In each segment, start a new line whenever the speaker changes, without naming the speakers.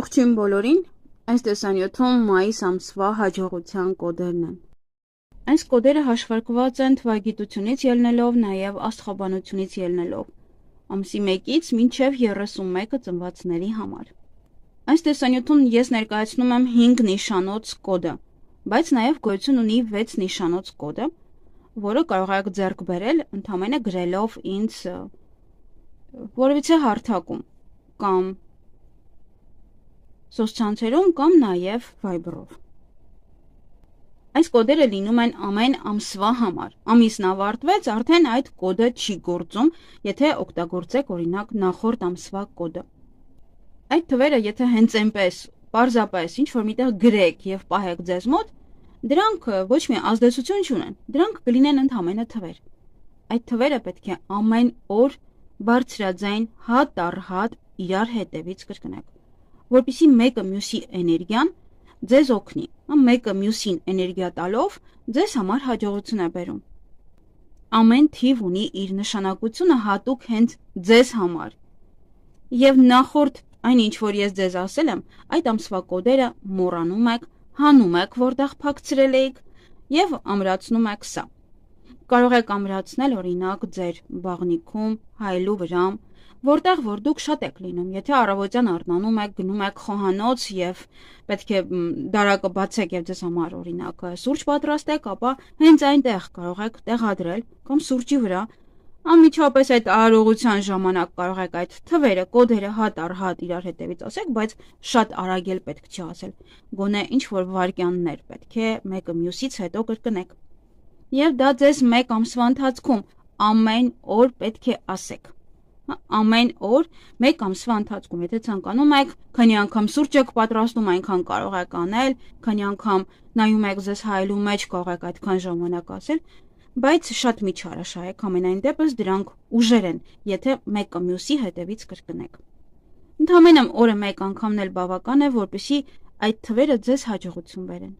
Ողջույն բոլորին, այս տեսանյութում մայիս ամսվա հաջողության կոդերն են։ Այս կոդերը հաշվարկված են թվագիտությունից ելնելով, նաև աստղաբանությունից ելնելով, ամսի 1-ից մինչև 31-ը ծնվածների համար։ Այս տեսանյութում ես ներկայացնում եմ 5 նիշանոց կոդը, բայց նաև գոյություն ունի 6 նիշանոց կոդը, որը կարող եք ձեռք բերել ընդամենը գրելով ինձ որևիցե հարթակում կամ սոցցանցերում կամ նաև Viber-ով։ Այս կոդերը լինում են ամեն ամսվա համար։ Ամիսն ավարտվեց, արդեն այդ կոդը չի գործում, եթե օգտագործեք օրինակ նախորդ ամսվա կոդը։ Այդ թվերը, եթե հենց այնպես պարզապես ինչ-որ միտեղ գրեք եւ պահեք ձեզ մոտ, դրանք ոչ մի ազդեցություն չունեն, դրանք կլինեն ընդամենը թվեր։ Այդ թվերը պետք է ամեն օր բարձրաձայն հատ առ հատ իրար հետևից կրկնեք, որպեսզի մեկը մյուսի էներգիան ձեզ օգնի, մեկը մյուսին էներգիա տալով ձեզ համար հաջողություն է բերում։ Ամեն թիվ ունի իր նշանակությունը հատուկ հենց ձեզ համար։ Եվ նախորդ այն ինչ որ ես ձեզ ասել եմ, այդ ամսվա կոդերը մոռանում եք, հանում եք, որտեղ փակցրել էիք եւ ամրացնում եք սա։ Կարող եք ամրացնել օրինակ ձեր բաղնիքում, հայելու վրա, որտեղ որ դուք շատ եք լինում, եթե առավոտյան արթնանում եք, գնում եք խոհանոց եւ պետք է դարակը բացեք եւ ձեզ համար օրինակ սուրճ պատրաստեք, ապա հենց այնտեղ կարող եք տեղադրել կամ սուրճի վրա անմիջապես այդ արարողության ժամանակ կարող եք այդ թվերը, կոդերը հատ առ հատ իրար հետևից ասեք, բայց շատ արագ էլ պետք չի ասել։ Գոնե ինչ որ վայրկյաններ պետք է մեկը մյուսից հետո կրկնեք։ Եվ դա ձեզ մեկ ամսվա ընթացքում ամեն օր պետք է ասեք։ Ամեն օր մեկ ամսվա ընթացքում, եթե ցանկանում եք, քանի անգամ սուրճ եք պատրաստում, այնքան կարող եք անել, քանի անգամ նայում եք ձեզ հայելու մեջ, կարող եք այդքան ժամանակ ասել, բայց շատ մի չարաշահեք, ամենայն դեպս դրանք ուժեր են, եթե մեկը մյուսի հետևից կրկնեք։ Ընդամենը օրը մեկ անգամն էլ բավական է, որպեսզի այդ թվերը ձեզ հաջողություն բերեն։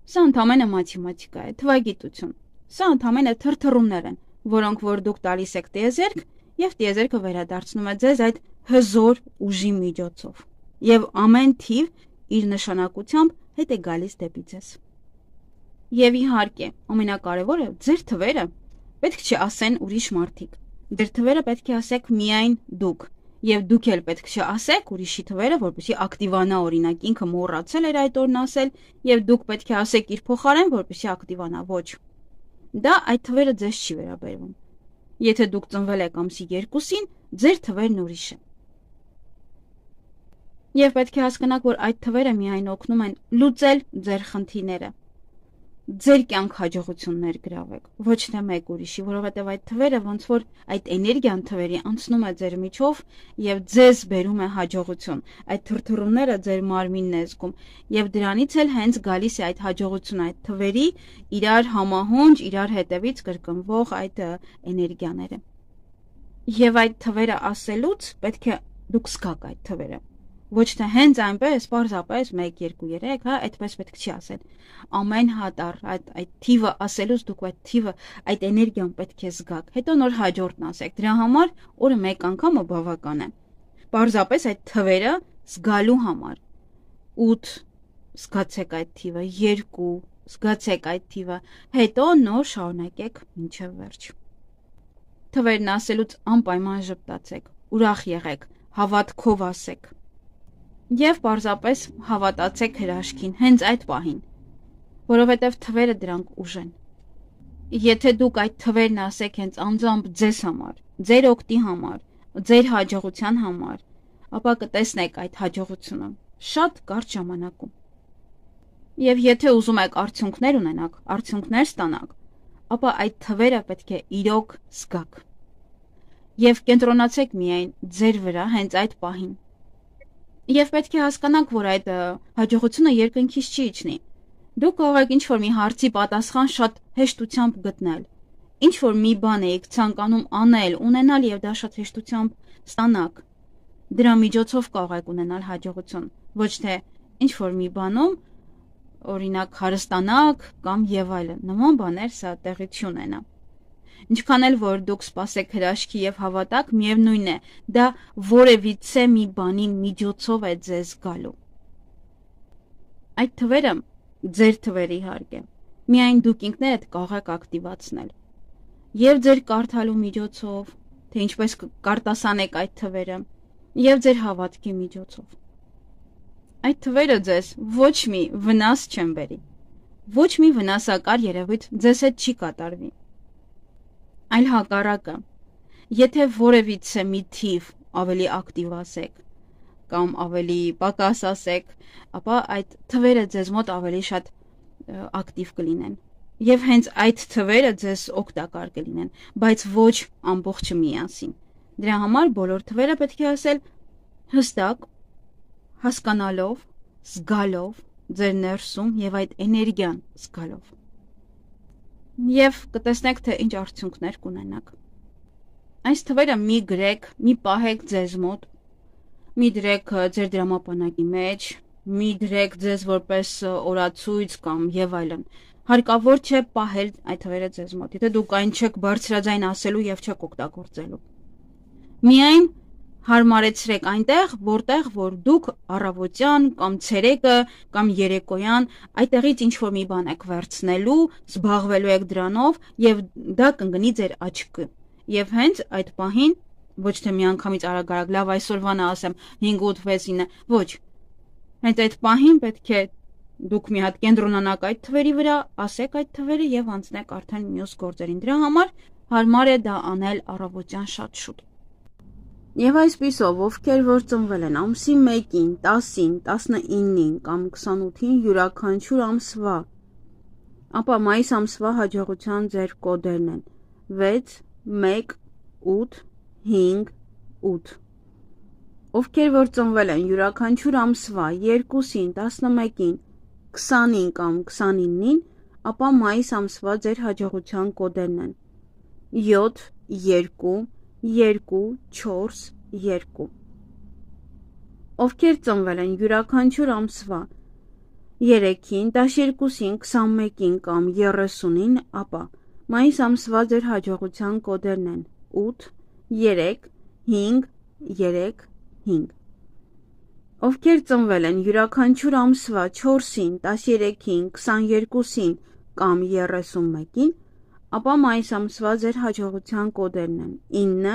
Սա ընդամենը մաթեմատիկա է, թվագիտություն։ Սա ընդամենը թրթռումներ են, որոնք որ դուք տալիս եք տիեզերք, եւ տիեզերքը վերադարձնում է ձեզ այդ հզոր ուժի միջոցով։ Եվ ամեն թիվ իր նշանակությամբ հետ է գալիս դեպի ձեզ։ Եվ իհարկե, ամենակարևորը, ձեր թվերը պետք չի ասեն ուրիշ մարդիկ։ Ձեր թվերը պետք է ասեք միայն դուք, եւ դուք էլ պետք չի ասեք ուրիշի թվերը, որպեսզի ակտիվանա օրինակ ինքը մոռացել էր այդ օրն ասել, եւ դուք պետք է ասեք իր փոխարեն, որպեսզի ակտիվանա, ոչ։ Դա այդ թվերը ձեզ չի վերաբերվում։ Եթե դուք ծնվել եք ամսի 2-ին, ձեր թվերն ուրիշ են։ Եվ պետք է հասկանաք, որ այդ թվերը միայն օգնում են լուծել ձեր խնդիրները։ Ձեր կյանք հաջողություններ գրավեք, ոչ թե մեկ ուրիշի, որովհետև այդ թվերը ոնց որ այդ էներգիան թվերի անցնում է ձեր միջով եւ ձեզ բերում է հաջողություն։ Այդ թրթռումները ձեր մարմինն է զգում եւ դրանից էլ հենց գալիս է այդ հաջողությունը, այդ թվերի իրար համահունչ, իրար հետևից կրկնվող այդ էներգիաները։ Եվ այդ թվերը ասելուց պետք է դուք զգաք այդ թվերը։ Ոչ թե հենց այնպես, պարզապես 1, 2, 3, հա, այդպես պետք չի ասել։ Ամեն հատ առ այդ թիվը ասելուց դուք այդ թիվը, այդ էներգիան պետք է զգաք։ Հետո նոր հաջորդն ասեք։ Դրա համար օրը մեկ անգամը բավական է։ Պարզապես այդ թվերը զգալու համար։ 8 զգացեք այդ թիվը, 2 զգացեք այդ թիվը, հետո նոր շարունակեք մինչև վերջ։ Թվերն ասելուց անպայման ժպտացեք, ուրախ եղեք, հավատքով ասեք։ Եվ պարզապես հավատացեք հրաշքին, հենց այդ պահին, որովհետև թվերը դրանք ուժ են։ Եթե դուք այդ թվերն ասեք հենց անձամբ ձեզ համար, ձեր օգտի համար, ձեր հաջողության համար, ապա կտեսնեք այդ հաջողությունը շատ կարճ ժամանակում։ Եվ եթե ուզում եք արդյունքներ ունենաք, արդյունքներ ստանաք, ապա այդ թվերը պետք է իրոք զգաք։ Եվ կենտրոնացեք միայն ձեր վրա հենց այդ պահին։ Եվ պետք է հասկանաք, որ այդ հաջողությունը երկնքից չի իջնի։ Դուք կարող եք ինչ-որ մի հարցի պատասխան շատ հեշտությամբ գտնել։ Ինչ-որ մի բան եք ցանկանում անել, ունենալ եւ դա շատ հեշտությամբ ստանաք։ Դրա միջոցով կարող եք ունենալ հաջողություն, ոչ թե ինչ-որ մի բանում օրինակ հարստանաք կամ եւ այլն։ Նման բաներ սա տեղի չունենա։ Ինչքան էլ որ դուք սպասեք հրաշքի եւ հավատաք, միևնույն է, դա որևիցե մի բանի միջոցով է ձեզ գալու։ Այդ թվերը ձեր թվերի հարկ է։ Միայն դուք ինքներդ կարող եք ակտիվացնել։ Եվ ձեր կարդալու միջոցով, թե ինչպես կարտասանեք այդ թվերը, եւ ձեր հավատքի միջոցով։ Այդ թվերը ձեզ ոչ մի վնաս չեն բերի։ Ոչ մի վնասակար երևույթ ձեզ հետ չի կատարվի։ Այլ հակառակը, եթե որևիցե մի թիվ ավելի ակտիվ ասեք, կամ ավելի պակաս ասեք, ապա այդ թվերը ձեզ մոտ ավելի շատ ակտիվ կլինեն։ Եվ հենց այդ թվերը ձեզ օգտակար կլինեն, բայց ոչ ամբողջը միասին։ Դրա համար բոլոր թվերը պետք է ասել հստակ, հասկանալով, զգալով, ձեր ներսում եւ այդ էներգիան զգալով։ Եվ կտեսնեք, թե ինչ արդյունքներ կունենաք։ Այս թվերը մի գրեք, մի պահեք ձեզ մոտ, մի դրեք ձեր դրամապանակի մեջ, մի դրեք ձեզ որպես օրացույց կամ եւ այլն։ Հարկավոր չէ պահել այդ թվերը ձեզ մոտ, եթե դուք այն չեք բարձրաձայն ասելու եւ չեք օգտագործելու։ Միայն հարմարեցրեք այնտեղ, որտեղ որ դուք առավոտյան կամ ցերեկը կամ երեկոյան այդտեղից ինչ որ մի բան եք վերցնելու, զբաղվելու եք դրանով եւ դա կընկնի ձեր աչքը։ Եվ հենց այդ պահին ոչ թե միանգամից արագ-արագ լավ այսօրվանա ասեմ 5 8 6 9, ոչ։ Հենց այդ պահին պետք է դուք մի հատ կենտրոնանաք այդ թվերի վրա, ասեք այդ թվերը եւ անցնեք արդեն մյուս գործերին։ Դրա համար հարմար է դա անել առավոտյան շատ շուտ։ Եվ այսպիսով, ովքեր որ ծնվել են ամսի 1-ին, 10-ին, 19-ին կամ 28-ին յուրաքանչյուր ամսվա, ապա մայիս ամսվա հաջողության ձեր կոդերն են 6 1 8 5 8։ Ովքեր որ ծնվել են յուրաքանչյուր ամսվա 2-ին, 11-ին, 20-ին կամ 29-ին, ապա մայիս ամսվա ձեր հաջողության կոդերն են 7 2 2 4 2։ Ովքեր ծնվել են յուրաքանչյուր ամսվա 3-ին, 12-ին, 21-ին կամ 30-ին, ապա մայիս ամսվա ձեր հաջողության կոդերն են 8 3 5 3 5։ Ովքեր ծնվել են յուրաքանչյուր ամսվա 4-ին, 13-ին, 22-ին կամ 31-ին, ապա մայիս ամսվա ձեր հաջողության կոդերն են 9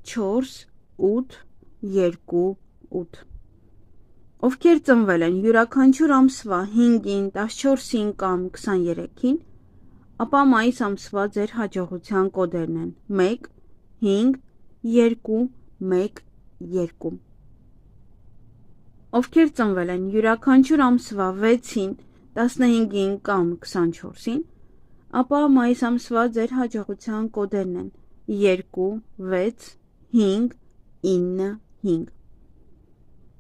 4 8 2 8։ Ովքեր ծնվել են յուրաքանչյուր ամսվա 5-ին, 14-ին կամ 23-ին, ապա մայիս ամսվա ձեր հաջողության կոդերն են 1 5 2 1 2։ Ովքեր ծնվել են յուրաքանչյուր ամսվա 6-ին, 15-ին կամ 24-ին, ապա մայիս ամսվա ձեր հաջողության կոդերն են 2 6 5 9 5։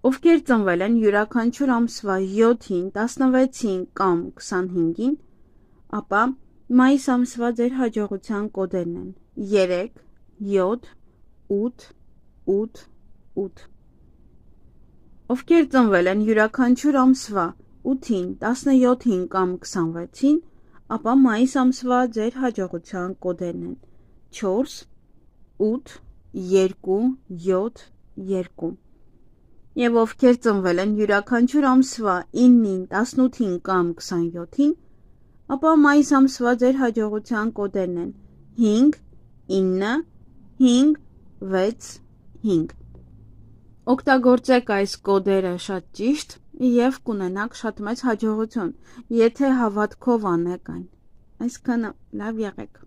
Ովքեր ծնվել են յուրաքանչյուր ամսվա 7-ին, 16-ին կամ 25-ին, ապա մայիս ամսվա ձեր հաջողության կոդերն են 3 7 8 8 8։ Ովքեր ծնվել են յուրաքանչյուր ամսվա 8-ին, 17-ին կամ 26-ին, ապա մայիս ամսվա ձեր հաջողության կոդերն են 4 8 2 7 2։ Եվ ովքեր ծնվել են յուրաքանչյուր ամսվա 9-ին, 18-ին կամ 27-ին, ապա մայիս ամսվա ձեր հաջողության կոդերն են 5 9 5 6 5։ Օգտագործեք այս կոդերը շատ ճիշտ եւ կունենաք շատ մեծ հաջողություն, եթե հավատքով անեք այն։ Այսքանը լավ եղեք։